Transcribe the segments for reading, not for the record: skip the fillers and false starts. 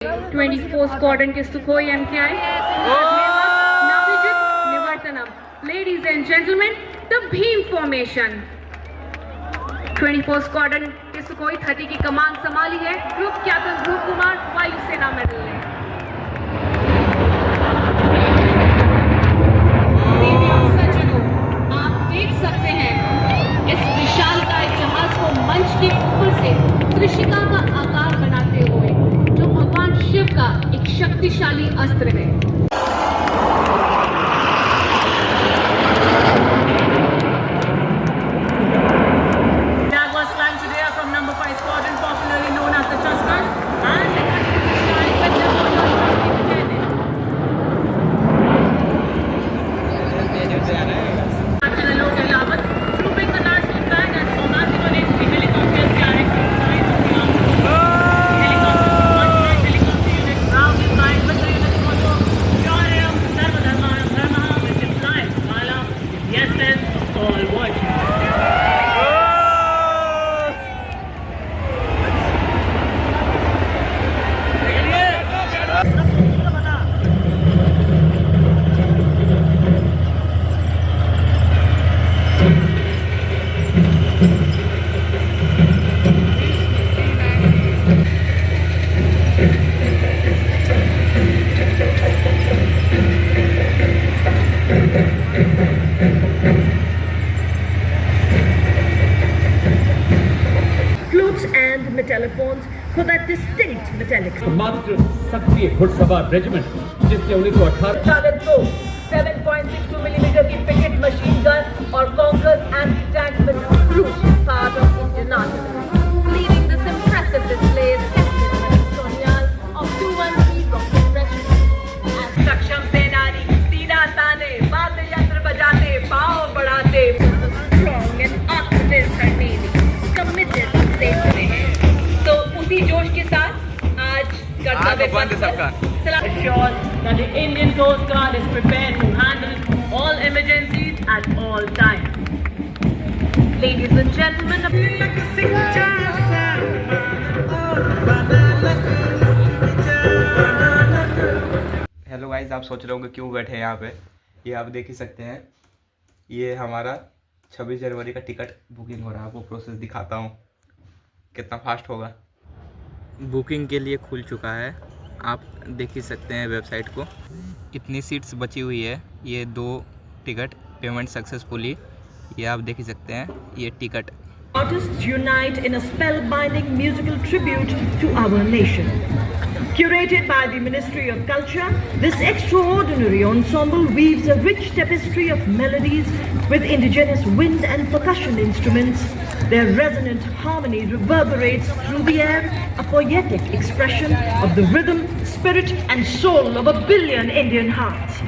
24 squadron के Sukhoi MKI. Ladies and gentlemen, the Bhim formation. 24 squadron के Sukhoi 30 की कमान संभाली है ग्रुप कैप्टन ध्रुव कुमार वायुसेना मेडल ने. आप देख सकते हैं इस विशालकाय जहाज को मंच के ऊपर से त्रिशिका का आकार बनाते हुए, जो भगवान शिव का एक शक्तिशाली अस्त्र है. Telephones for that distinct metallic. मात्र सक्रिय घुड़सवार रेजिमेंट जिसने 1918 को 7.62 मिलीमीटर की पिकेट मशीन गन और conquers anti tank missile crucial part of Indian artillery, leading this impressive display of 213 rocket regiment. सक्षम सेनानी सीना ताने वाद्य यंत्र बजाते पांव बढ़ाते strong and आत्मनिर्भर नेवी committed to safety हैं. तो उसी जोश के साथ आज कर्तव्य पथ ensure that the Indian Coast Guard is prepared to handle all emergencies at all times. Ladies and gentlemen, hello guys, आप सोच रहे होंगे क्यों बैठे हैं यहाँ पे. ये आप देख ही सकते हैं, ये हमारा 26 जनवरी का टिकट बुकिंग हो रहा है. आपको प्रोसेस दिखाता हूँ कितना फास्ट होगा. बुकिंग के लिए खुल चुका है, आप देख ही सकते हैं वेबसाइट को. इतनी सीट्स बची हुई है. ये 2 टिकट पेमेंट सक्सेसफुली, ये आप देख ही सकते हैं. ये ticket. Artists unite in a spellbinding musical tribute to our nation. Curated by the Ministry of Culture, this extraordinary ensemble weaves a rich tapestry of melodies with indigenous wind and percussion instruments. Their resonant harmony reverberates through the air, a poetic expression of the rhythm, spirit and soul of a billion Indian hearts.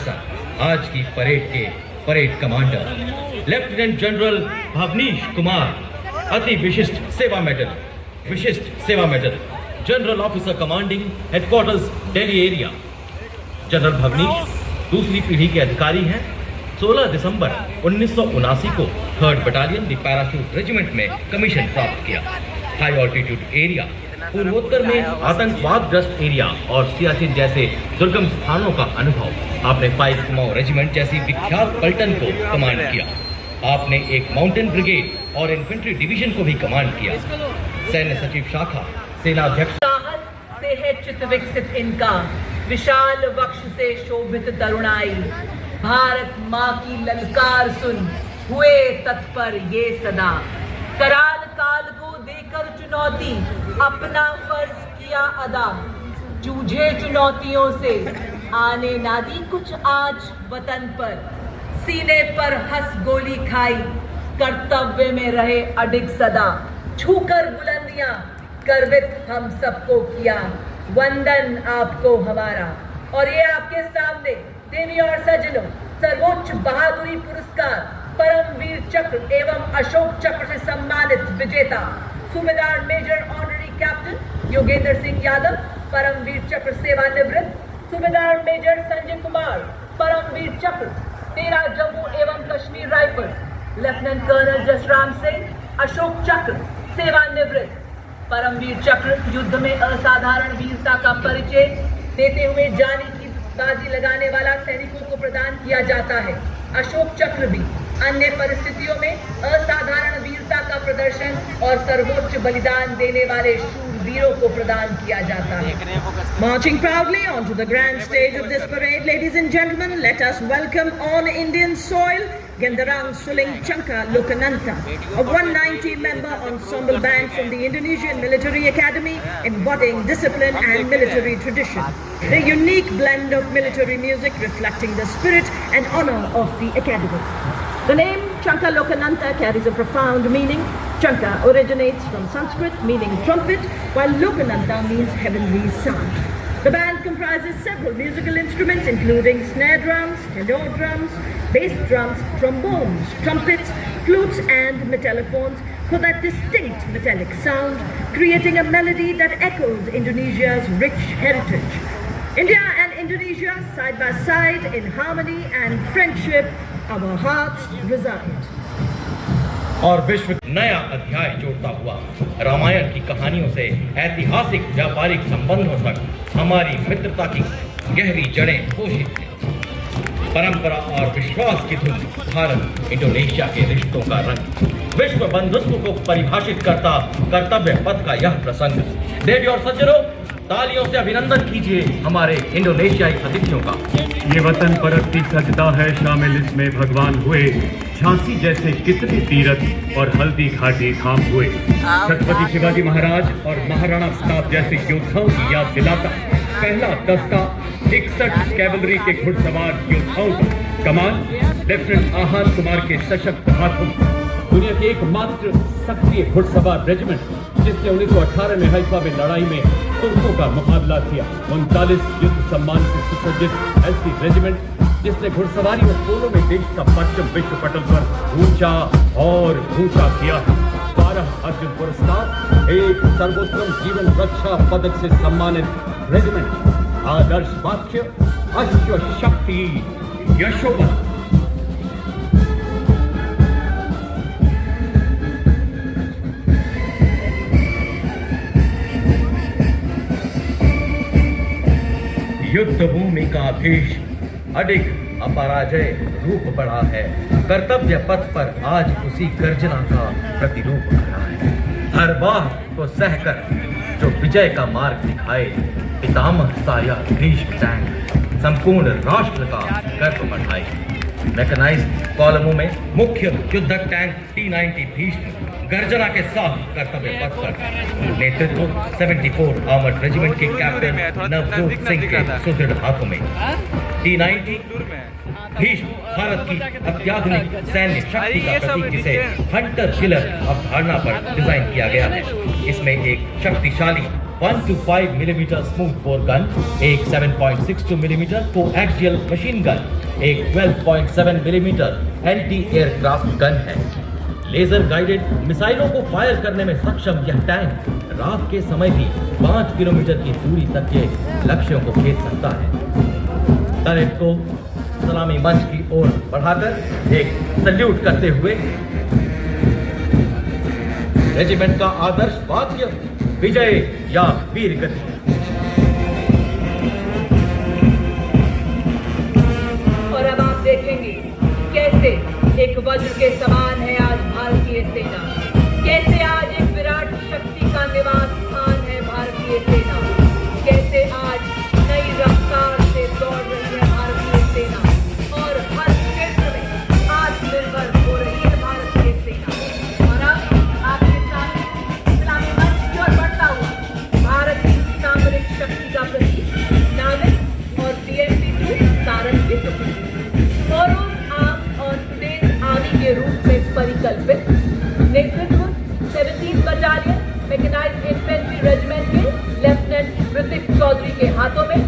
Officer, आज की parade के parade commander lieutenant general Bhavnish Kumar, अति विशिष्ट सेवा medal, general officer commanding headquarters Delhi area. General Bhavnish दूसरी पीढ़ी के अधिकारी हैं। 16 दिसंबर 1979 को 3rd battalion the parachute regiment में कमीशन प्राप्त किया। हाई ऑल्टीट्यूड एरिया, पूर्वोत्तर में आतंकवाद ग्रस्त एरिया और सियाचिन जैसे दुर्गम स्थानों का अनुभव। आपने 5 कुमाऊं रेजिमेंट जैसी विख्यात पलटन को कमांड किया। आपने एक माउंटेन ब्रिगेड और इन्फेंट्री डिवीजन को भी कमांड किया। सैन्य सचिव शाखा, सेनाध्यक्ष। साहस से है चित्त विकसित इनका, विशाल वक्ष से शोभित तरुणाई। भारत माँ की ललकार सुन, हुए तत्पर ये सदा। कराल काल को देकर चुनौती, अपना फर्ज किया अदा। जूझे चुनौतियों से, आने ना दी कुछ आज वतन पर। सीने पर हंस गोली खाई, कर्तव्य में रहे अडिग सदा। छूकर बुलंदियां, गर्वित हम सबको किया। वंदन आपको हमारा। और ये आपके सामने देवी और सज्जनों, सर्वोच्च बहादुरी पुरस्कार परमवीर चक्र एवं अशोक चक्र से सम्मानित विजेता सूबेदार major honorary captain Yogendra Singh Yadav, Paramvir Chakra सेवानिवृत्त सूबेदार मेजर संजय कुमार, परमवीर चक्र 13 जम्मू एवं Kashmir rifles lieutenant colonel Jasram Singh, Ashok Chakra सेवानिवृत्त। परमवीर चक्र युद्ध में असाधारण वीरता का परिचय देते हुए जानी की बाजी लगाने वाला सैनिकों को प्रदान किया जाता है। अशोक चक्र भी अन्य परिस्थितियों में असाधारण वीरता का प्रदर्शन और सर्वोच्च बलिदान देने वाले शूरवीरों को प्रदान किया जाता है। Marching proudly onto the grand stage of this parade, ladies and gentlemen, let us welcome on Indian soil Gendarang Suling Chanka Lokananta, a 190 member ensemble band from the Indonesian Military Academy, embodying discipline and military tradition. A unique blend of military music reflecting the spirit and honor of the academy. The name Chanka Lokananta carries a profound meaning. Chanka originates from Sanskrit meaning trumpet, while Lokananta means heavenly sound. The band comprises several musical instruments including snare drums, tenor drums, bass drums, trombones, trumpets, flutes and metallophones for that distinct metallic sound, creating a melody that echoes Indonesia's rich heritage. India and Indonesia side by side in harmony and friendship, our hearts reside. और विश्व नया अध्याय जोड़ता हुआ रामायण की कहानियों से ऐतिहासिक व्यापारिक संबंधों तक हमारी मित्रता की गहरी जड़ें पोषित हैं। परंपरा और विश्वास की धुन, भारत इंडोनेशिया के रिश्तों का रंग, विश्व बंधुत्व को परिभाषित करता कर्तव्य पथ का यह प्रसंग। देवी और सज्जनों, तालियों से अभिनंदन कीजिए हमारे इंडोनेशियाई अतिथियों का। ये वतन परत की सजदा है, शामिल इसमें भगवान हुए। झांसी जैसे कितने तीरथ और हल्दी घाटी धाम हुए। छत्रपति शिवाजी महाराज और महाराणा प्रताप जैसे योद्धाओं की याद दिलाता पहला दस्ता 61 कैवलरी के घुड़सवार योद्धाओं का कमान लेफ्टिनेंट आहान कुमार के सशक्त हाथों। दुनिया के एकमात्र सक्रिय घुड़सवार रेजिमेंट जिसने 1918 में हाइफा में लड़ाई में तुर्कों का मुकाबला किया। 39 युद्ध सम्मान से सुसज्जित ऐसी रेजिमेंट जिसने घुड़सवारी और पोलो में देश का परचम विश्व पटल पर ऊंचा और ऊंचा किया। 12 अर्जुन पुरस्कार, एक सर्वोत्तम जीवन रक्षा पदक से सम्मानित रेजिमेंट। आदर्श वाक्य अश्व शक्ति यशोबल। युद्ध भूमि का भीष्म अडिग अपराजय रूप बढ़ा है। कर्तव्य पथ पर आज उसी गर्जना का प्रतिरूप खड़ा है। हर बाह को सहकर जो विजय का मार्ग दिखाए, पितामह साया भीष्म टैंक संपूर्ण राष्ट्र का गर्व बढ़ाए। मैकेनाइज्ड कॉलमों में मुख्य युद्धक टैंक T90 भीष्म गर्जना के साथ कर्तव्य पथ पर। नेतृत्व 74 आर्मर्ड रेजिमेंट के कैप्टन नवजोत सिंह के सुदृढ़ हाथों में। T90 भीष्म भारत की अत्याधुनिक सैन्य शक्ति का प्रतीक, जिसे हंटर किलर अवधारणा पर डिजाइन किया गया है। इसमें एक शक्तिशाली 125 मिलीमीटर स्मूथ बोर गन, एक 7.62 मिलीमीटर कोएक्सियल मशीन गन, एक 12.7 मिलीमीटर एंटी एयरक्राफ्ट गन है। लेजर गाइडेड मिसाइलों को फायर करने में सक्षम यह टैंक रात के समय भी 5 किलोमीटर की दूरी तक के लक्ष्यों को भेद सकता है। टर्रेट को सलामी मंच की ओर बढ़ाकर एक सल्यूट करते हुए रेजिमेंट का आदर्श वाक्य विजय या वीर गति। और अब आप देखेंगे कैसे एक वज्र के समान है आज भारतीय सेना, कैसे आज एक विराट शक्ति का निवास स्थान है भारतीय सेना, कैसे आज नई रफ्तार से दौड़ रही है भारतीय सेना और हर क्षेत्र में आत्मनिर्भर हो रही है भारतीय सेना। और अब आपके सामने इस्लामी मंच की ओर बढ़ता हुआ भारतीय सामरिक शक्ति का प्रतीक नाविक और BMP-2 सारंग की टुकड़ी के रूप में परिकल्पित नेतृत्व 17th battalion mechanised infantry regiment के लेफ्टिनेंट ऋतिक चौधरी के हाथों में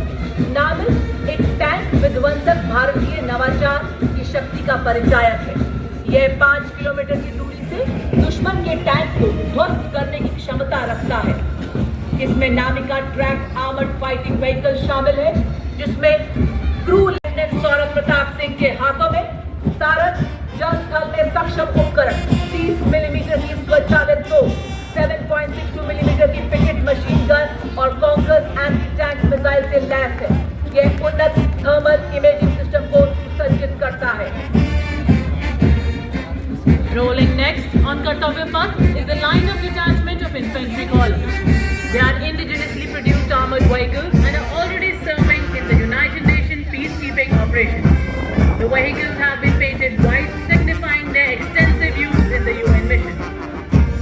नाविक एक टैंक विध्वंसक भारतीय नवाचार की शक्ति का परिचायक है। यह 5 किलोमीटर की दूरी से दुश्मन के टैंक को ध्वस्त करने की क्षमता रखता है। इसमें नामिका ट्रैक आर्मर्ड फाइटिंग व्हीकल शामिल है, जिसमें क्रू लेफ्टिनेंट सौरभ प्रताप सिंह के हाथों में सारंग जल थल में सक्षम उपकरण, 30 मिलीमीटर की स्वचालित तोप, 7.62 मिलीमीटर की पिकेट मशीन गन और कॉन्कर्स एंटी टैंक मिसाइल से लैस है। यह उन्नत थर्मल इमेजिंग सिस्टम को सुसज्जित करता है। Rolling next on Kartavya Path is the line of detachment of infantry columns. They are indigenously produced armored vehicles and are already serving in the United Nations peacekeeping operations. The vehicles have been painted white, signifying their extensive use in the UN mission.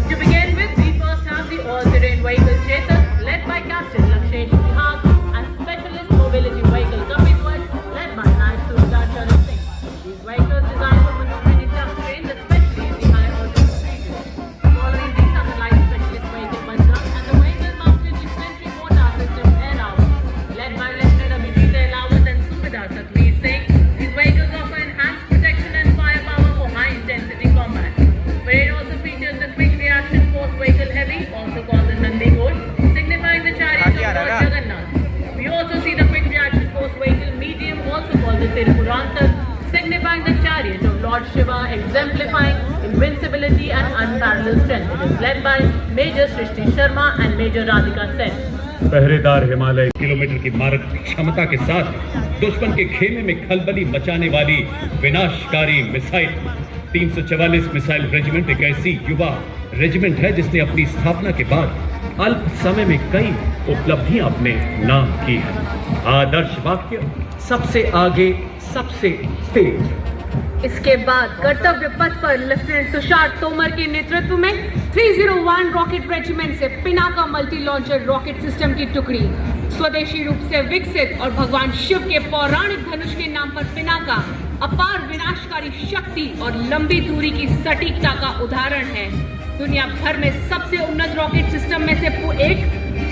To begin with, we first have the all-terrain vehicle Chetak, led by Captain Lakshesh Bihag, and specialist mobility vehicle Kapitwaj, led by Knight Surdar Charan Singh. These vehicles designed for maneuvering in tough terrain, especially in the high altitude regions. Following these are the light specialist vehicle Bajrang and the vehicle mounted infantry mortar system Air Hour, led by Lieutenant Abhijit Elawat and Subedar Satveer Singh. These vehicles offer enhanced protection and firepower for high-intensity combat. Parade also features the Quick Reaction Force Vehicle Heavy, also called the Nandi Gold, signifying the chariot of Lord Jagannath. We also see the Quick Reaction Force Vehicle Medium, also called the Tirupurantar, signifying the chariot of Lord Shiva, exemplifying invincibility and unparalleled strength. It is led by Major Srishti Sharma and Major Radhika Sen. पहरेदार Himalaya kilometre की मारक क्षमता के साथ दुश्मन के खेमे में खलबली मचाने वाली विनाशकारी मिसाइल 344 मिसाइल रेजिमेंट एक ऐसी युवा रेजिमेंट है जिसने अपनी स्थापना के बाद अल्प समय में कई उपलब्धियां अपने नाम की है। आदर्श वाक्य सबसे आगे सबसे तेज। इसके बाद कर्तव्य पथ पर लेफ्टिनेंट तुषार तोमर के नेतृत्व में 301 रॉकेट रेजिमेंट से Pinaka multi launcher rocket system की टुकड़ी स्वदेशी रूप से विकसित और भगवान शिव के पौराणिक धनुष के नाम पर पिनाका अपार विनाशकारी शक्ति और लंबी दूरी की सटीकता का उदाहरण है। दुनिया भर में सबसे उन्नत रॉकेट सिस्टम में से एक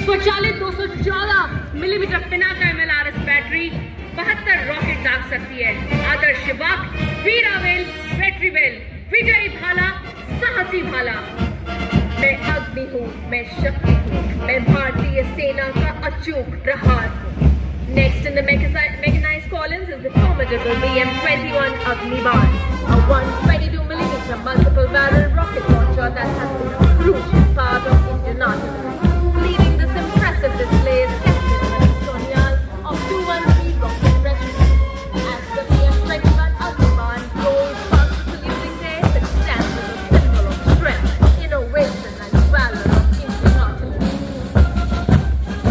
स्वचालित 214 millimetre Pinaka MLRS battery 72 rocket दाग सकती है। आदर्श वाक्य वीरावेल, वेट्रीवेल, विजयी भाला, साहसी भाला। मैं अग्नि हूँ, मैं शक्ति हूँ, मैं भारतीय सेना का अचूक प्रहार हूँ। Next in the mechanized columns is the formidable BM-21 Agnibaar, a 122mm multiple-barrel rocket launcher that has been a crucial part of Indian artillery. Leading this impressive display is Captain Sonyal of 213 Rocket Regiment. As the BM-21 Agnibaar rolls past the saluting day, it stands as a symbol of strength, innovation, and valor of Indian artillery.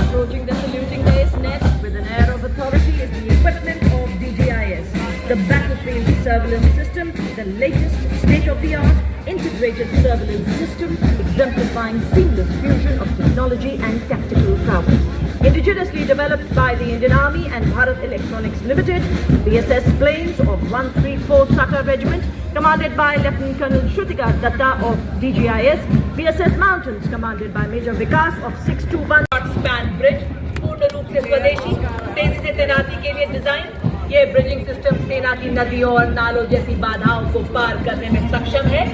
Approaching the saluting dais next with an air of authority is the equipment of DGIS, the battlefield surveillance system, the latest state-of-the-art integrated surveillance system exemplifying seamless fusion of technology and tactical prowess. Indigenously developed by the Indian Army and Bharat Electronics Limited, BSS planes of 134 Saka Regiment, commanded by Lieutenant Colonel Shrutika Datta of DGIS, BSS Mountains, commanded by Major Vikas of 621 span bridge, पूर्ण रूप से स्वदेशी, तेजी से तैनाती के लिए design. ये ब्रिजिंग सिस्टम सेना की नदियों और नालों जैसी बाधाओं को पार करने में सक्षम है।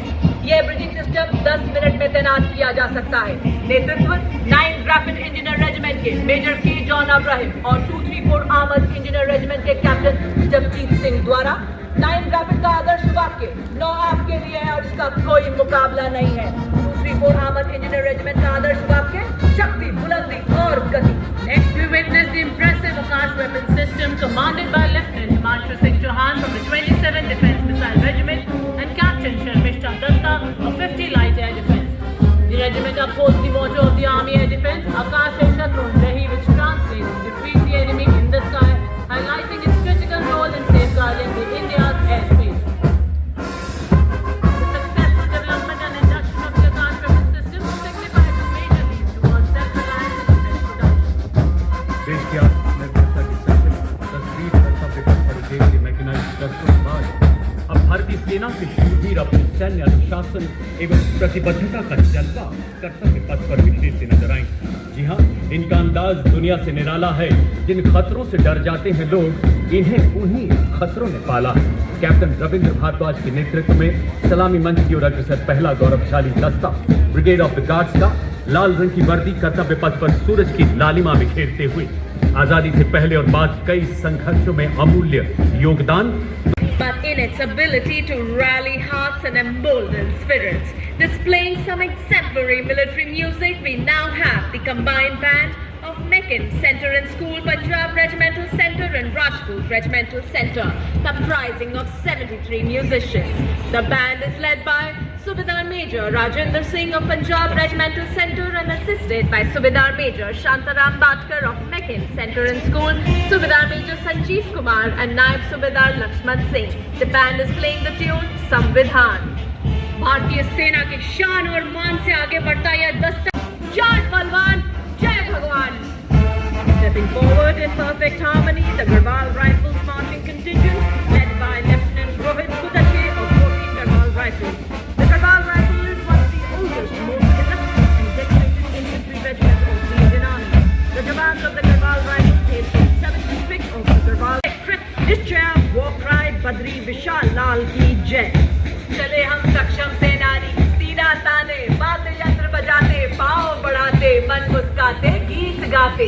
यह ब्रिजिंग सिस्टम 10 मिनट में तैनात किया जा सकता है। नेतृत्व 9 रैपिड इंजीनियर रेजिमेंट के मेजर के जॉन अब्राहिम और 234 आर्मर्ड इंजीनियर रेजिमेंट के कैप्टन जगजीत सिंह द्वारा। 9 रैपिड का आदर्श वाक्य 9 आपके लिए है और इसका कोई मुकाबला नहीं है। 234 आर्मर्ड इंजीनियर रेजिमेंट का आदर्श वाक्य शक्ति, बुलंदी और गति। Next, we witnessed the impressive Akash weapon system commanded by Lieutenant Himanshu Singh Chauhan from the 27th Defence Missile Regiment and Captain Sharmishta Datta of 50 Light Air Defence. The regiment upholds the motto of the Army Air Defence, Akash hai Shatru Rahi, which translates defeat the enemy in the sky, highlighting its critical role in safeguarding the India's airspace. The successful development and induction of the Akash weapon system signifies a major leap towards self-reliance and defence production. देश की आत्मनिर्भरता की सचिव तस्वीर कर्तव्य पर देश mechanised दस्तों के बाद अब भारतीय सेना के शूरवीर अपने सैन्य अनुशासन एवं प्रतिबद्धता का जलवा कर्तव्य पथ पर विशेष से नजर आएंगे। जी हाँ, इनका अंदाज दुनिया से निराला है। जिन खतरों से डर जाते हैं लोग, इन्हें उन्हीं खतरों ने पाला है। कैप्टन रविंद्र भारद्वाज के नेतृत्व में सलामी मंच की ओर अग्रसर पहला गौरवशाली दस्ता ब्रिगेड ऑफ द गार्ड्स का लाल रंग की वर्दी कर्तव्य पथ पर सूरज की लालिमा बिखेरते हुए आजादी से पहले और बाद कई संघर्षों में अमूल्य योगदान, but in its ability to rally hearts and embolden spirits. Displaying some exemplary military music, we now have the combined band of Meccan Center and School Punjab Regimental Center and Rajput Regimental Center, comprising of 73 musicians. The band is led by Subedar Major Rajendra Singh of Punjab Regimental Center and assisted by Subedar Major Shantaram Batkar of Meccan Center and School, Subedar Major Sanjeev Kumar and Naib Subedar Lakshman Singh. The band is playing the tune Samvidhan. भारतीय सेना के शान और मान से आगे बढ़ता यह दस्ता, जय बलवान, जय भगवान। Stepping forward in perfect harmony, the Garhwal Rifles marching contingent, led by Lieutenant Rohit Kudache of 14 Garhwal Rifles. The Garhwal Rifle is one of the oldest, most illustrious and decorated infantry regiments of the Indian Army. The jawans of the Garhwal Rifles hail from 7th district of the Garhwal. Nischay war cry Badri Vishal Lal ki jai. चले हम सक्षम सेनानी, सीना ताने, वाद्य यंत्र बजाते, पाँव बढ़ाते, मन मुस्काते, गीत गाते।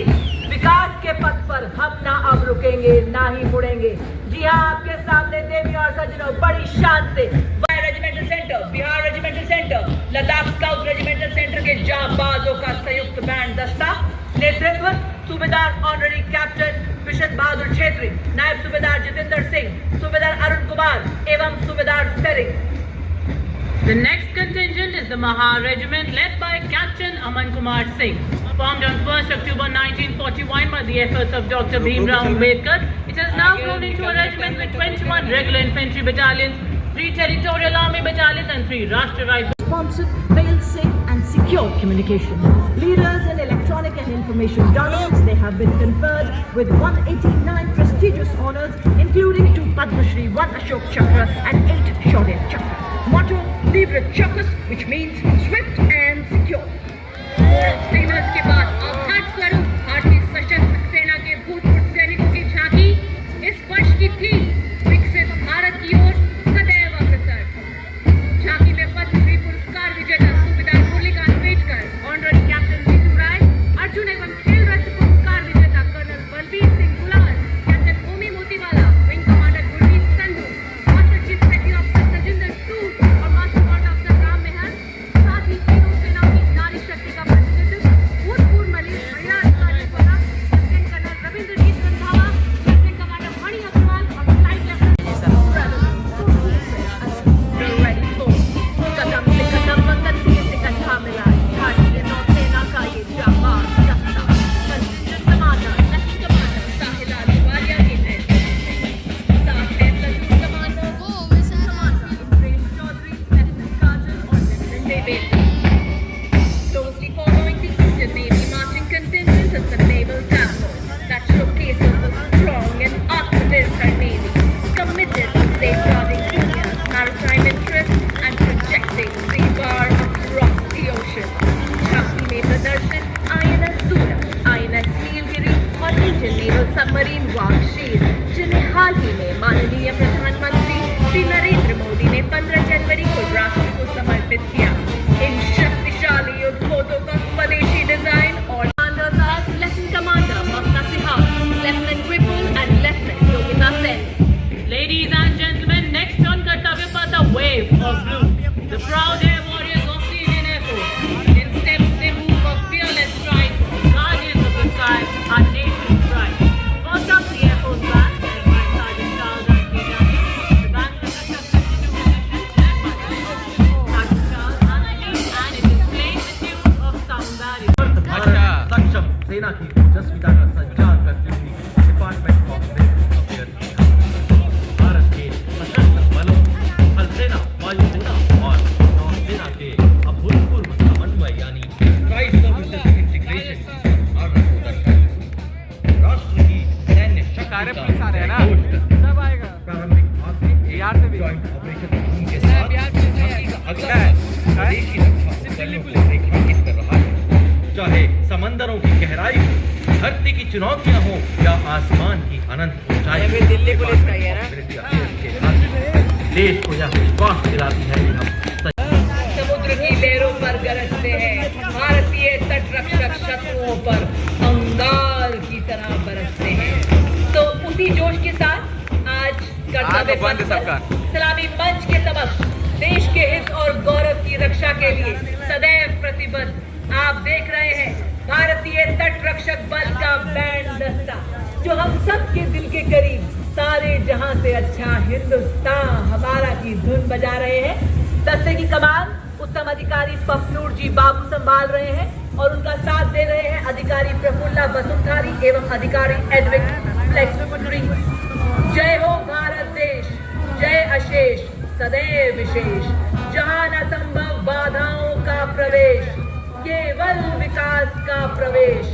विकास के पथ पर हम ना अब रुकेंगे, ना ही मुड़ेंगे। जी हाँ, आपके सामने देवी और सज्जनों, बड़ी शान से Y regimental centre, Bihar regimental centre, Ladakh scout regimental centre के जांबाजों का संयुक्त बैंड दस्ता। नेतृत्व सूबेदार ऑनररी कैप्टन विशद बहादुर छेत्री, नायब सूबेदार जितेंद्र सिंह, सूबेदार अरुण कुमार एवं सूबेदार Tsering. The next contingent is the Maha Regiment led by Captain Aman Kumar Singh. Formed on 1st October 1941 by the efforts of Dr. Bhimrao Ambedkar, it has now grown into a regiment with 21 regular infantry battalions, 3 territorial army battalions and 3 Rashtra Rifles. Sponsored, fail-safe and secure communication. Leaders in electronic and information governance, they have been conferred with 189 prestigious honors, including 2 Padma Shri, 1 Ashok Chakra and 8 Shaurya Chakra. Motto, Livre Chakras, which means swift and secure. Signals के बाद आघात स्वरूप भारतीय सशस्त्र सेना के भूतपूर्व सैनिकों की झांकी इस वर्ष की थीम विकसित भारत की ओर सदैव अग्रसर। झांकी में पद्म श्री पुरस्कार विजेता सूबेदार मुरलीकांत पेटकर, ऑनररी कैप्टन नीतू राय, अर्जुन एवं खेल रत्न पुरस्कार विजेता colonel Balbir Singh Gulal, captain Omi Motiwala, wing commander Gurmeet Sandhu, master chief petty officer Tajinder Sood और master commander officer Ram Mehar, साथ ही तीनों सेनाओं की नारी शक्ति का प्रतिनिधित्व भूतपूर्व जॉइंट ऑपरेशन टीम के साथ झांसी का अगला स्वदेशी रक्षा उपकरणों को रेखांकित कर रहा है। चाहे समंदरों की गहराई हो, धरती की चुनौतियां हो या आसमान की अनंत ऊंचाई, दिल्ली पुलिस का ये देश को यह विश्वास दिलाती है कि हम समुद्र की लहरों पर गरजते हैं, भारतीय तट रक्षक शत्रुओं पर अंगार की तरह बरसते हैं। तो उसी जोश के साथ आज कर्तव्य पथ पर सलामी मंच के समक्ष देश के हित और गौरव की रक्षा के लिए सदैव प्रतिबद्ध आप देख रहे हैं भारतीय तट रक्षक बल का बैंड दस्ता, जो हम सब के दिल के करीब सारे जहां से अच्छा हिंदुस्तान हमारा की धुन बजा रहे हैं। दस्ते की कमान उत्तम अधिकारी पफनूर जी बाबू संभाल रहे हैं और उनका साथ दे रहे हैं अधिकारी प्रफुल्ला वसुंधारी एवं अधिकारी एडविन फ्लेक्स पुटरी। जय हो भारत देश, जय अशेष सदैव विशेष, जहां न संभव बाधाओं का प्रवेश, केवल विकास का प्रवेश।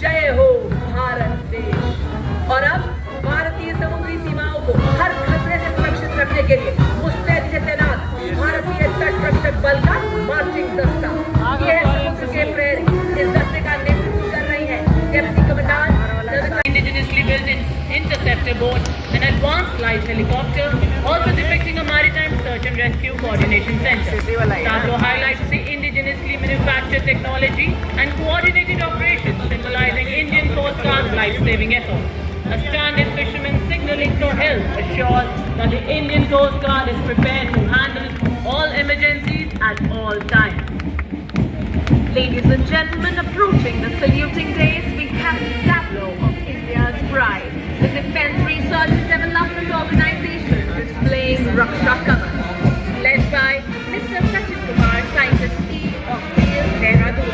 जय हो भारत देश। और अब भारतीय समुद्री सीमाओं को हर खतरे से सुरक्षित रखने के लिए मुस्तैद से तैनात भारतीय तट रक्षक बल का मार्चिंग दस्ता, यह समुद्र के प्रहरी इस दस्ते का नेतृत्व कर रही है deputy commandant Indigenously built interceptor boat, an advanced light helicopter, also depicting a maritime search and rescue coordination center. Tableau highlights the indigenously manufactured technology and coordinated operations symbolizing Indian Coast Guard's life-saving efforts. A stranded fisherman signaling for help assures that the Indian Coast Guard is prepared to handle all emergencies at all times. Ladies and gentlemen, approaching the saluting days, we have the tableau of India's pride, the Defence Research and Development Organization displaying Raksha Kavach, led by Mr. Sachin Kumar, Scientist E of PL Dehradun.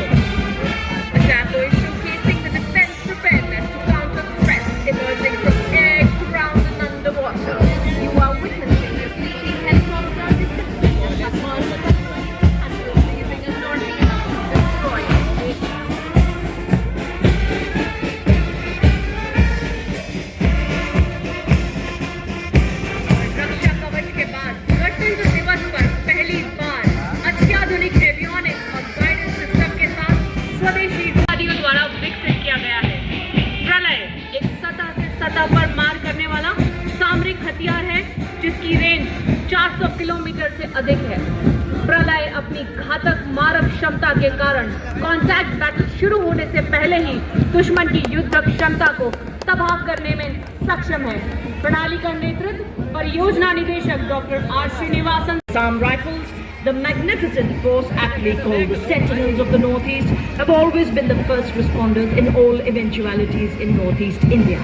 The tableau is showcasing the defence preparedness to counter threats emerging from air, ground and underwater. You are witnessing the CP helicopter descending on submerged and receiving a northeast destroyer. रक्षा कवच के बाद गणतंत्र दिवस पर पहली बार अत्याधुनिक avionics और guidance system के साथ स्वदेशी गाड़ियों द्वारा विकसित किया गया है। प्रलय एक सतह से सतह पर मार करने वाला सामरिक हथियार है जिसकी रेंज 400 किलोमीटर से अधिक है। प्रलय अपनी घातक मारक क्षमता के कारण कॉन्टैक्ट बैटल शुरू होने से पहले ही दुश्मन की युद्ध क्षमता को तबाह करने में सक्षम है। प्रणाली का नेतृत्व परियोजना निदेशक doctor R Srinivasan. Assam Rifles, the magnificent force aptly called the Sentinels of the Northeast, have always been the first responders in all eventualities in Northeast India,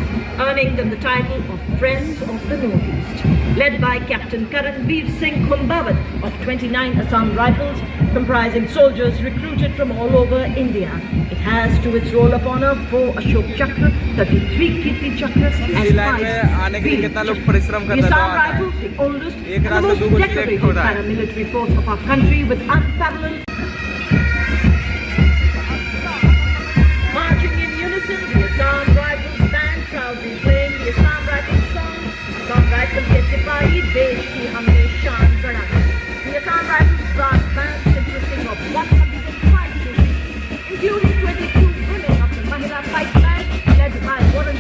earning them the title of Friends of the Northeast. Led by Captain Karanveer Singh Khumbawat of 29 Assam Rifles, comprising soldiers recruited from all over India. It has to its roll of honor 4 Ashok Chakra, 33 Kirti Chakras and 5 Veer Chakras. The Assam Rifles, the oldest and the most decorated paramilitary force of our country with unparalleled. Marching in unison, the Assam Rifles band proudly playing the Assam Rifles song. Assam Rifles के सिपाही देश की हमने शान बढ़ाई. The Assam Rifles brass band consisting of 105 troops, including 22 women of the Mahila Fight Band, led by Warren.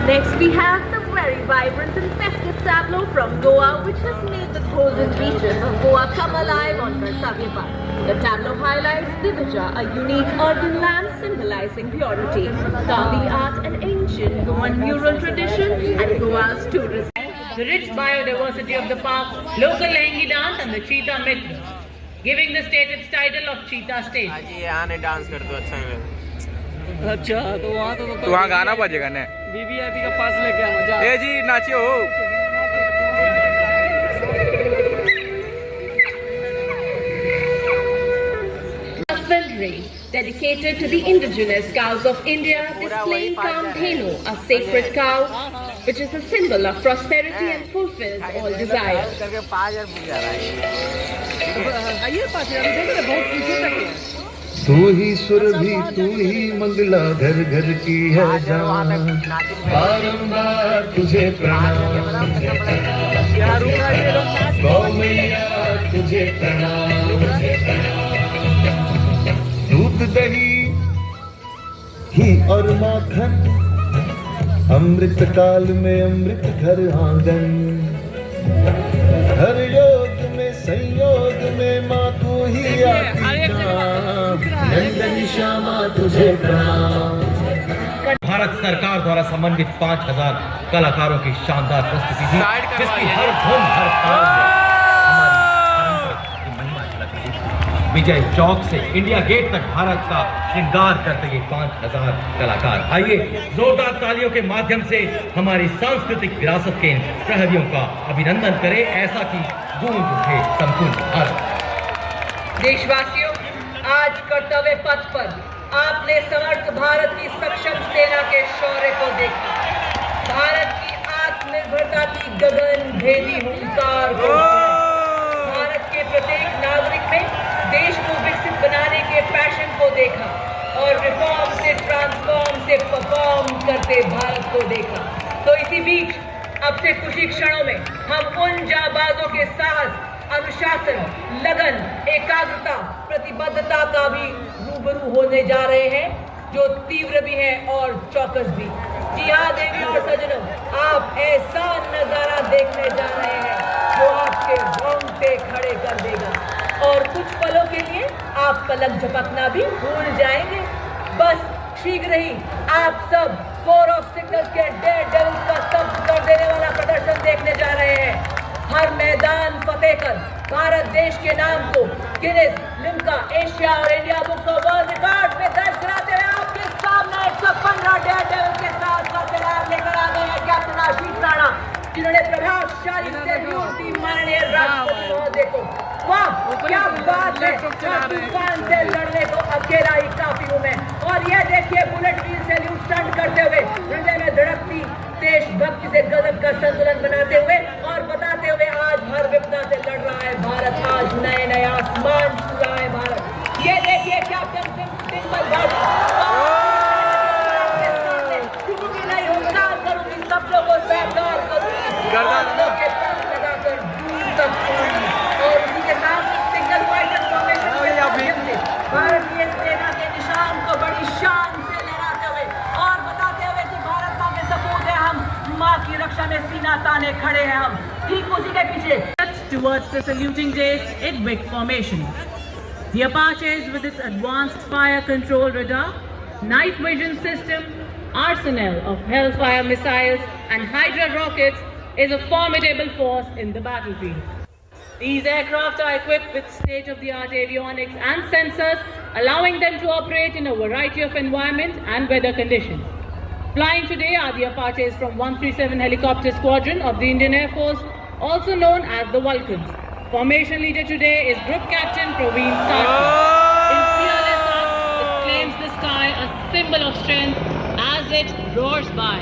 Next we have the very vibrant and festive tableau from Goa, which has made the golden beaches of Goa come alive on Kartavya Path. The tableau highlights Divija, a unique earthen lamp symbolizing purity, Kavi art, an ancient Goan mural tradition, and Goa's tourism. The rich biodiversity of the park, local Lehengi dance and the Cheetah Mitra, giving the state its title of Cheetah State. Dance कर दो अच्छा है। अच्छा तो वहाँ तो वहाँ गाना बजेगा ना। वीवीआईपी का पास लेके आ मजा। ए जी नाचियो। Husband parade dedicated to the indigenous cows of India, displaying Kamdhenu, a sacred cow, which is a symbol of prosperity and fulfills all desires. तू ही सुरभि तू ही मंगला घर घर की है जान, बारंबार तुझे प्रणाम गौ मैया तुझे प्रणाम। दूध दही घी और माखन अमृत काल में अमृत घर आंगन, हर योग में संयोग में माँ तू ही आती नंदनी श्यामा तुझे प्रणाम। भारत सरकार द्वारा समन्वित 5000 कलाकारों की शानदार प्रस्तुति थी, जिसकी हर धुन हर ताल में हमारी की महिमा झलक रही थी। विजय चौक से इंडिया गेट तक भारत का श्रृंगार करते ये 5000 कलाकार। आइए जोरदार तालियों के माध्यम से हमारी सांस्कृतिक विरासत के इन प्रहरियों का अभिनंदन करें, ऐसा कि गूंज उठे संपूर्ण भारत। देशवासियों, आज कर्तव्य पथ पर आपने समर्थ भारत की सक्षम सेना के शौर्य को देखा, भारत की आत्मनिर्भरता की गगन भेदी हुंकार को, भारत के प्रत्येक नागरिक में देश को विकसित बनाने के पैशन को देखा और रिफॉर्म से ट्रांसफॉर्म से परफॉर्म करते भारत को देखा। तो इसी बीच अब से कुछ ही क्षणों में हम उन जाबाजों के साहस, अनुशासन, लगन, एकाग्रता, प्रतिबद्धता का भी रूबरू होने जा रहे हैं, जो तीव्र भी है और चौकस भी। जी हाँ देवी और सज्जनों, आप ऐसा नजारा देखने जा रहे हैं जो आपके रोंगटे खड़े कर देगा और कुछ पलों के लिए आप पलक झपकना भी भूल जाएंगे। बस शीघ्र ही आप सब कोर ऑफ सिग्नल के डेयरडेविल्स का स्तब्ध कर देने वाला प्रदर्शन देखने जा रहे हैं। हर मैदान फतेह कर भारत देश के नाम को गिनेस, लिम्का, एशिया और India books of world record में दर्ज कराते हुए आपके सामने 115 डेयरडेविल के साथ साथ लेकर आ गए हैं कैप्टन आशीष राणा, जिन्होंने प्रभावशाली सैल्यूट दी माननीय राष्ट्रपति महोदय को। वाह क्या बात है, तूफान से लड़ने को अकेला ही काफी हूं मैं। और ये देखिए बुलेट व्हील सैल्यूट स्टंट करते हुए, हृदय में धड़कती देशभक्ति से गजब का संतुलन बनाते हुए और बताते हुए आज हर विपदा से लड़ रहा है भारत, आज नए नए आसमान छू रहा है भारत। ये देखिए कैप्टन सिंबल घाटी, करूंगी सब लोगों से प्यार करूंगी लगाकर दूर तक और उसी के साथ सिंगल फाइटर फॉर्मेशन से भारतीय सेना के निशान को बड़ी शान से लहराते हुए और बताते हुए कि भारत मां के सपूत है हम, मां की रक्षा में सीना ताने खड़े हैं हम, ठीक उसी के पीछे। Towards the saluting days in big formation. The Apaches with its advanced fire control radar, night vision system, arsenal of Hellfire missiles and Hydra rockets is a formidable force in the battlefield. These aircraft are equipped with state-of-the-art avionics and sensors, allowing them to operate in a variety of environment and weather conditions. Flying today are the Apaches from 137 Helicopter Squadron of the Indian Air Force, also known as the Vulcans. Formation leader today is Group Captain Praveen Sarkar. In fearless acts, it claims the sky, a symbol of strength as it roars by.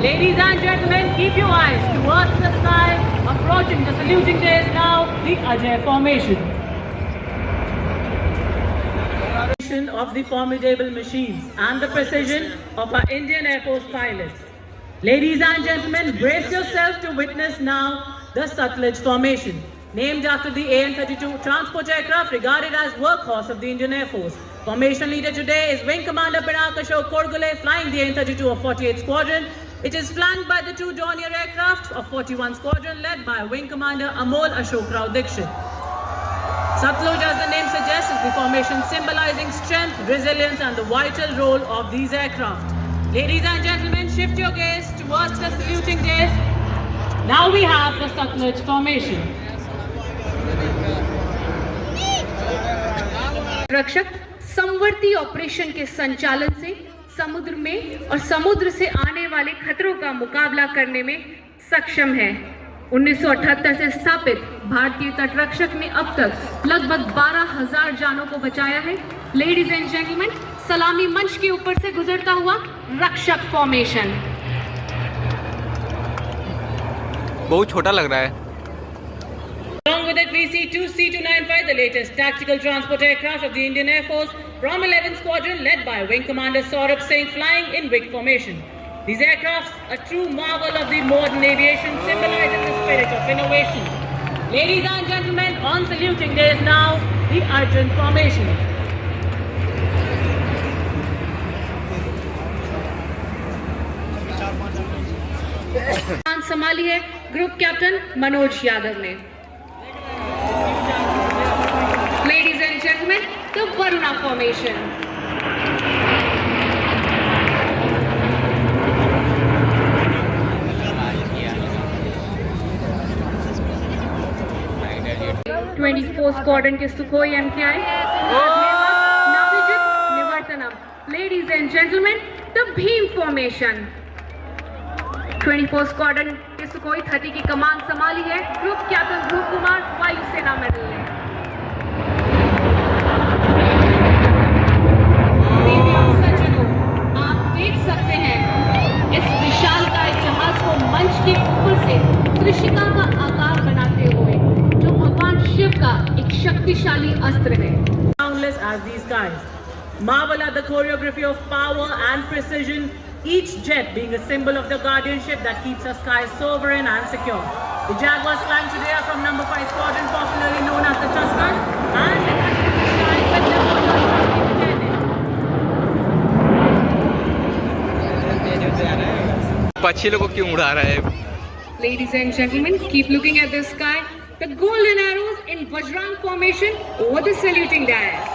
Ladies and gentlemen, keep your eyes towards the sky. Approaching the saluting days now, the Ajay Formation. Of the formidable machines and the precision of our Indian Air Force pilots. Ladies and gentlemen, brace yourself to witness now the Satluj Formation, named after the AN-32 transport aircraft regarded as workhorse of the Indian Air Force. Formation leader today is Wing Commander Pinak Ashok Korgule, flying the AN-32 of 48 Squadron. It is flanked by the two Dornier aircraft of 41 Squadron, led by Wing Commander Amol Ashok Rao Dikshit. Satluj, as the name suggests, is the formation symbolizing strength, resilience and the vital role of these aircraft. Ladies and gentlemen, shift your gaze towards the saluting days. Now we have the Satluj Formation. रक्षक संवर्ती operation के संचालन से समुद्र में और समुद्र से आने वाले खतरों का मुकाबला करने में सक्षम है। 1978 से स्थापित भारतीय तटरक्षक ने अब तक लगभग 12,000 जानों को बचाया है। लेडीज एंड जेंटलमैन, सलामी मंच के ऊपर से गुजरता हुआ रक्षक फॉर्मेशन। बहुत छोटा लग रहा है। Along with it, we see two C-295, the latest tactical transport aircraft of the Indian Air Force from 11th Squadron, led by Wing Commander Saurabh Singh, flying in WIC formation. These aircrafts, a true marvel of the modern aviation, symbolizing the spirit of innovation. Ladies and gentlemen, on saluting, there is now the Arjun formation. संभाली है group captain Manoj Yadav ने। Ladies and gentlemen, the Varuna formation. Squadron के Sukhoi MKI नवविजित निवर्तनम। Ladies and gentlemen, the Bhim formation. 24 squadron के Sukhoi 30 की कमान संभाली है ग्रुप कैप्टन ध्रुव कुमार, वायुसेना मेडल ने। आप देख सकते हैं इस विशालकाय जहाज को मंच के ऊपर से त्रिशिका का आकार बनाते हुए, जो भगवान शिव का एक शक्तिशाली अस्त्र है। Boundless as these guys. Marvel at the choreography of power and precision, each jet being a symbol of the guardianship that keeps our skies sovereign and secure. The Jaguars flying today are from number 5 Squadron, popularly known as the Tuskers, and flying with them on पक्षियों को क्यों उड़ा रहा है? Ladies and gentlemen, keep looking at the sky. The golden arrows in Vajrang formation over the saluting dais.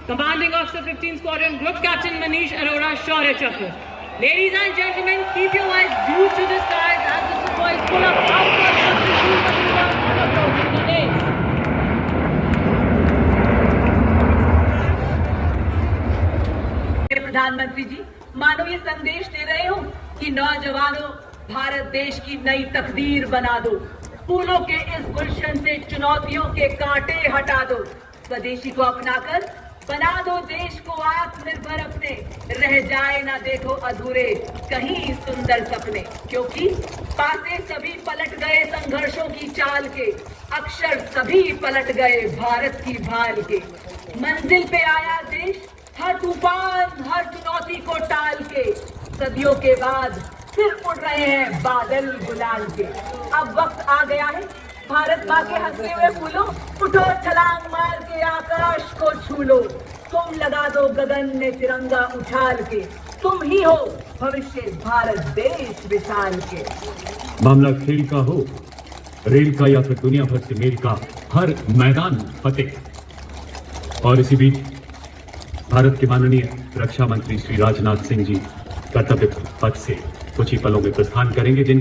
Commanding Officer 15th Squadron, Group Captain Manish Arora, Shaurya Chakra. Ladies and gentlemen, keep your eyes glued to the skies as the Sukhois pull up outwards of the field of the approaching the days. प्रधानमंत्री जी, मानो ये संदेश दे रहे हो कि नौजवानों, भारत देश की नई तकदीर बना दो। फूलों के इस गुलशन से चुनौतियों के कांटे हटा दो। स्वदेशी को अपनाकर बना दो देश को आत्मनिर्भर अपने। रह जाए ना देखो अधूरे कहीं सुंदर सपने, क्योंकि पासे सभी पलट गए संघर्षों की चाल के, अक्षर सभी पलट गए भारत की भाल के। मंजिल पे आया देश हर तूफान हर चुनौती को टाल के, सदियों के बाद फिर उड़ रहे हैं बादल गुलाल के। अब वक्त आ गया है भारत माँ के हंसते हुए फूलों, उठो छलांग मार के आकाश को छू लो। तुम लगा दो गगन में तिरंगा उछाल के, तुम ही हो भविष्य भारत देश विशाल के। मामला खेल का हो, रेल का या फिर दुनिया भर से मेल का, हर मैदान फतेह। और इसी बीच भारत के माननीय रक्षा मंत्री श्री राजनाथ सिंह जी कर्तव्य पथ से कुछ ही पलों में प्रस्थान करेंगे, जिन